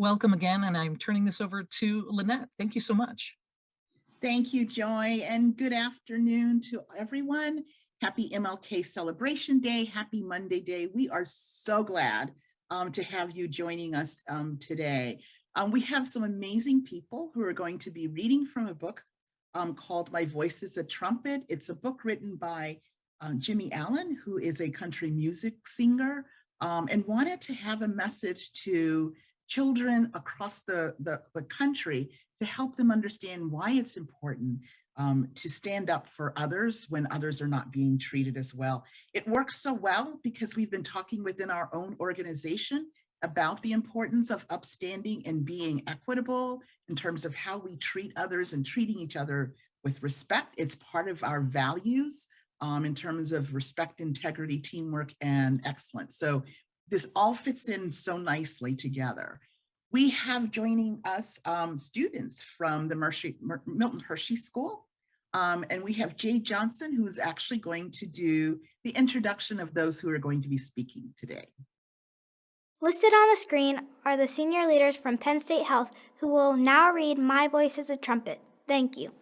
welcome again, and I'm turning this over to Lynette. Thank you so much. Thank you, Joy, and good afternoon to everyone. Happy MLK Celebration Day. Happy Monday Day. We are so glad to have you joining us today. We have some amazing people who are going to be reading from a book called My Voice is a Trumpet. It's a book written by Jimmy Allen, who is a country music singer, and wanted to have a message to children across the country to help them understand why it's important to stand up for others when others are not being treated as well. It works so well because we've been talking within our own organization about the importance of upstanding and being equitable in terms of how we treat others and treating each other with respect. It's part of our values in terms of respect, integrity, teamwork, and excellence. So this all fits in so nicely together. We have joining us students from the Milton Hershey School, and we have Jay Johnson, who is actually going to do the introduction of those who are going to be speaking today. Listed on the screen are the senior leaders from Penn State Health who will now read My Voice is a Trumpet. Thank you.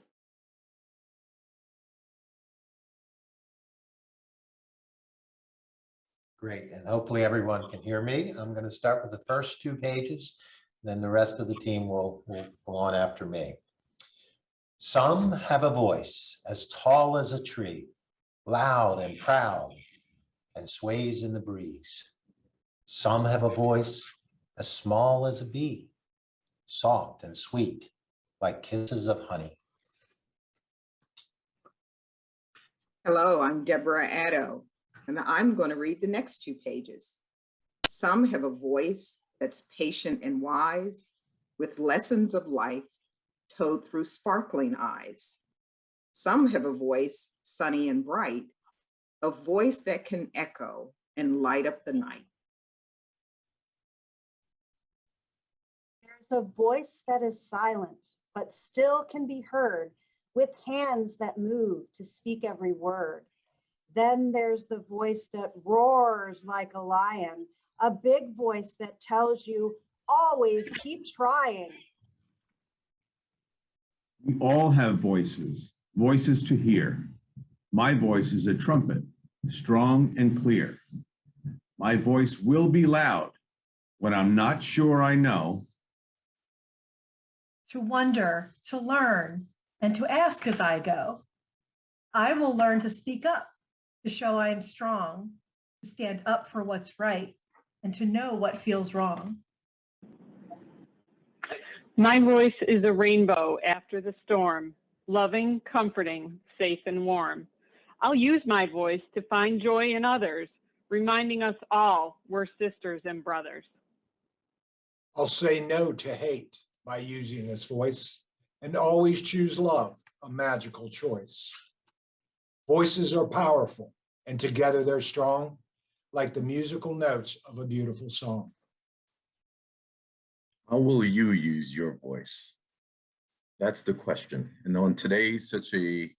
Great, and hopefully everyone can hear me. I'm going to start with the first 2 pages, then the rest of the team will go on after me. Some have a voice as tall as a tree, loud and proud, and sways in the breeze. Some have a voice as small as a bee, soft and sweet, like kisses of honey. Hello, I'm Deborah Addo, and I'm going to read the next 2 pages. Some have a voice that's patient and wise, with lessons of life told through sparkling eyes. Some have a voice sunny and bright, a voice that can echo and light up the night. There's a voice that is silent, but still can be heard, with hands that move to speak every word. Then there's the voice that roars like a lion, a big voice that tells you, always keep trying. We all have voices, voices to hear. My voice is a trumpet, strong and clear. My voice will be loud when I'm not sure I know. To wonder, to learn, and to ask as I go. I will learn to speak up, to show I am strong, to stand up for what's right, and to know what feels wrong. My voice is a rainbow after the storm, loving, comforting, safe and warm. I'll use my voice to find joy in others, reminding us all we're sisters and brothers. I'll say no to hate by using this voice and always choose love, a magical choice. Voices are powerful and together they're strong, like the musical notes of a beautiful song. How will you use your voice? That's the question. And on today's such a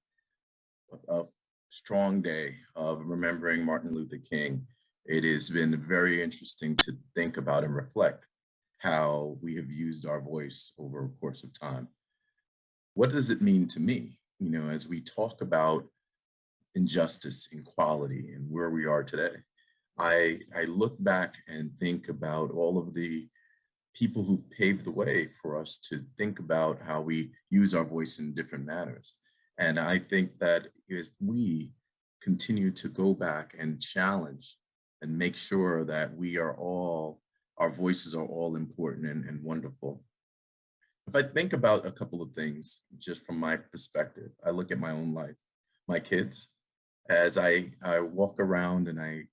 strong day of remembering Martin Luther King, it has been very interesting to think about and reflect how we have used our voice over a course of time. What does it mean to me? You know, as we talk about injustice, inequality, and where we are today, I look back and think about all of the people who paved the way for us to think about how we use our voice in different manners. And I think that if we continue to go back and challenge and make sure that we are all, our voices are all important and wonderful. If I think about a couple of things, just from my perspective, I look at my own life, my kids, as I walk around and I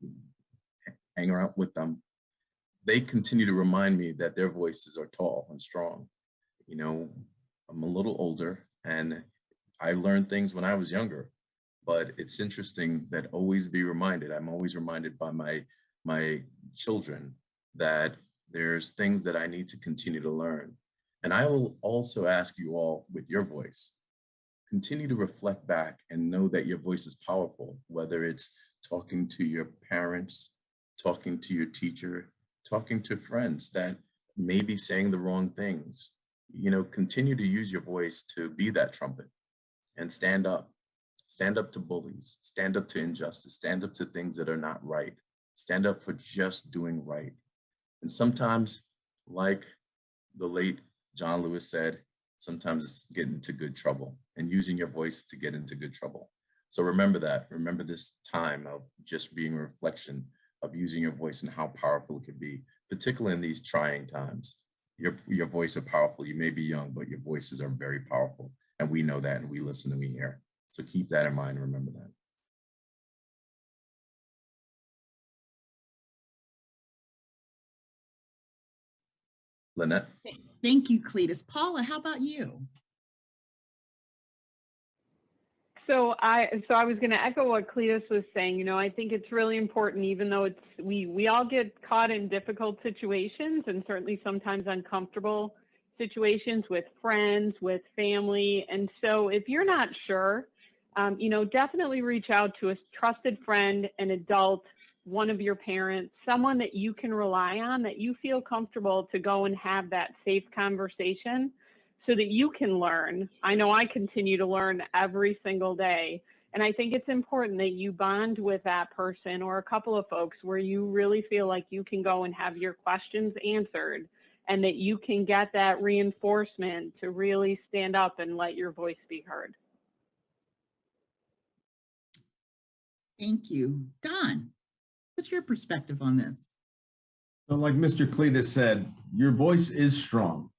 hang around with them, they continue to remind me that their voices are tall and strong. You know, I'm a little older and I learned things when I was younger, but it's interesting that always be reminded, I'm always reminded by my children that there's things that I need to continue to learn. And I will also ask you all with your voice, continue to reflect back and know that your voice is powerful, whether it's talking to your parents, talking to your teacher, talking to friends, that maybe saying the wrong things. Continue to use your voice to be that trumpet and stand up. Stand up to bullies, stand up to injustice, stand up to things that are not right, stand up for just doing right. And sometimes, like the late John Lewis said, sometimes it's getting into good trouble and using your voice to get into good trouble. So remember that. Remember this time of just being a reflection of using your voice and how powerful it can be, particularly in these trying times. Your voice is powerful. You may be young, but your voices are very powerful. And we know that, and we listen and we hear. So keep that in mind and remember that. Lynette? Thank you, Cletus. Paula, how about you? So I was going to echo what Cletus was saying. I think it's really important, even though we all get caught in difficult situations and certainly sometimes uncomfortable situations with friends, with family. And so if you're not sure, definitely reach out to a trusted friend, an adult, one of your parents, someone that you can rely on, that you feel comfortable to go and have that safe conversation so that you can learn. I know I continue to learn every single day. And I think it's important that you bond with that person or a couple of folks where you really feel like you can go and have your questions answered and that you can get that reinforcement to really stand up and let your voice be heard. Thank you. Don, what's your perspective on this? So like Mr. Cletus said, your voice is strong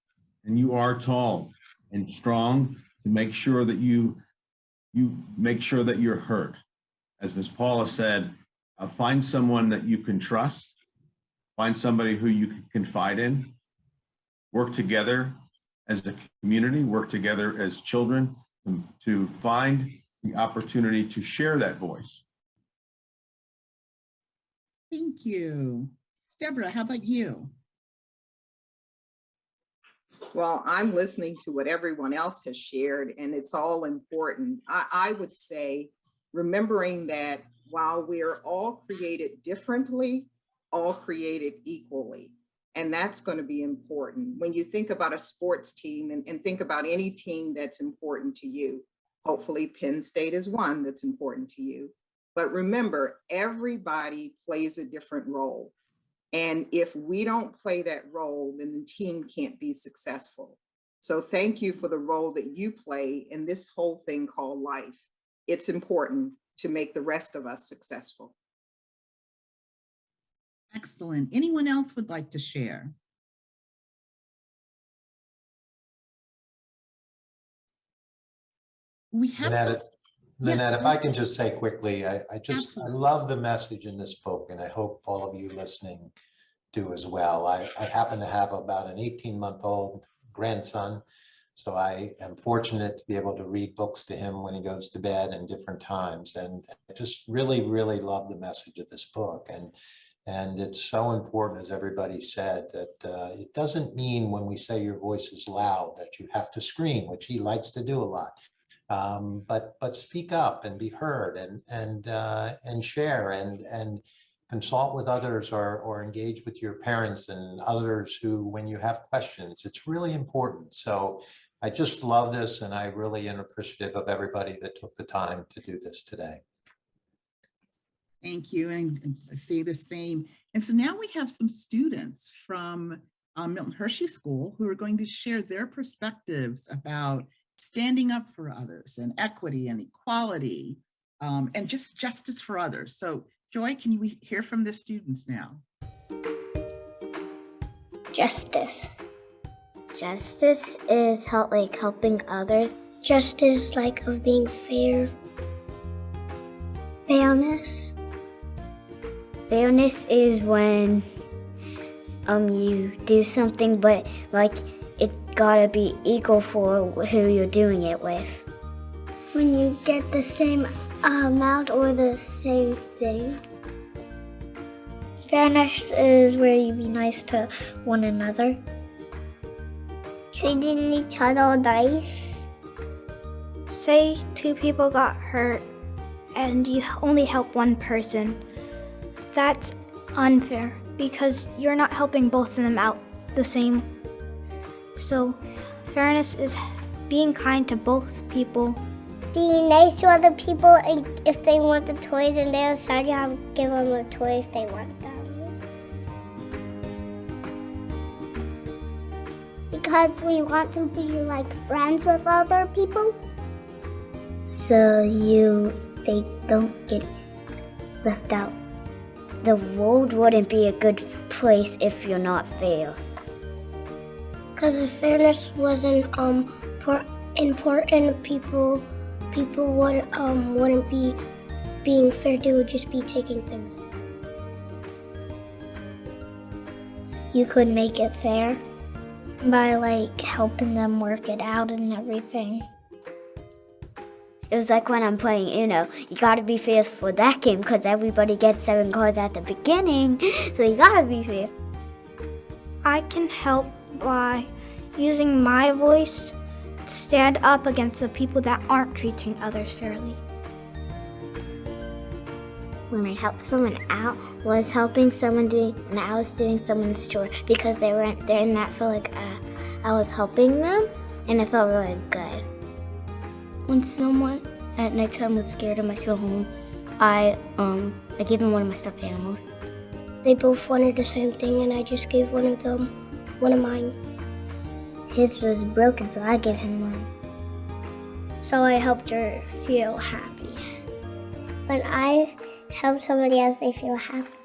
and you are tall and strong to make sure that you make sure that you're heard. As Ms. Paula said, find someone that you can trust, find somebody who you can confide in, work together as a community, work together as children to find the opportunity to share that voice. Thank you. Deborah, how about you? Well, I'm listening to what everyone else has shared, and it's all important. I would say, remembering that while we're all created differently, all created equally. And that's going to be important. When you think about a sports team and think about any team that's important to you, hopefully Penn State is one that's important to you. But remember, everybody plays a different role. And if we don't play that role, then the team can't be successful. So thank you for the role that you play in this whole thing called life. It's important to make the rest of us successful. Excellent. Anyone else would like to share? We have Lynette, Yes. if I can just say quickly, I Absolutely. love the message in this book, and I hope all of you listening do as well. I happen to have about an 18-month-old grandson, so I am fortunate to be able to read books to him when he goes to bed in different times. And I just really, really love the message of this book. And it's so important, as everybody said, that it doesn't mean when we say your voice is loud that you have to scream, which he likes to do a lot. But speak up and be heard and share and consult with others or engage with your parents and others who, when you have questions, it's really important. So I just love this, and I really am appreciative of everybody that took the time to do this today. Thank you, and I say the same. And so now we have some students from Milton Hershey School who are going to share their perspectives about standing up for others and equity and equality and just justice for others. So Joy, can we hear from the students now? Justice. Justice is helping others. Justice of being fair. Fairness. Fairness is when you do something, but it gotta be equal for who you're doing it with. When you get the same amount or the same thing. Fairness is where you be nice to one another. Treating each other nice. Say two people got hurt and you only help one person. That's unfair because you're not helping both of them out the same. So fairness is being kind to both people. Being nice to other people, and if they want the toys and they decide you have to give them a toy if they want them. Because we want to be like friends with other people. So they don't get left out. The world wouldn't be a good place if you're not fair. Because if fairness wasn't important, people wouldn't be being fair. They would just be taking things. You could make it fair by like helping them work it out and everything. It was like when I'm playing Uno, you gotta be fair for that game because everybody gets 7 cards at the beginning, so you gotta be fair. I can help by using my voice to stand up against the people that aren't treating others fairly. When I helped someone out, was helping someone and I was doing someone's chore because they weren't there, and that felt like I was helping them, and it felt really good. When someone at nighttime was scared of my still home, I gave them one of my stuffed animals. They both wanted the same thing, and I just gave one of them one of mine. His was broken, so I gave him one. So I helped her feel happy. When I help somebody else, they feel happy.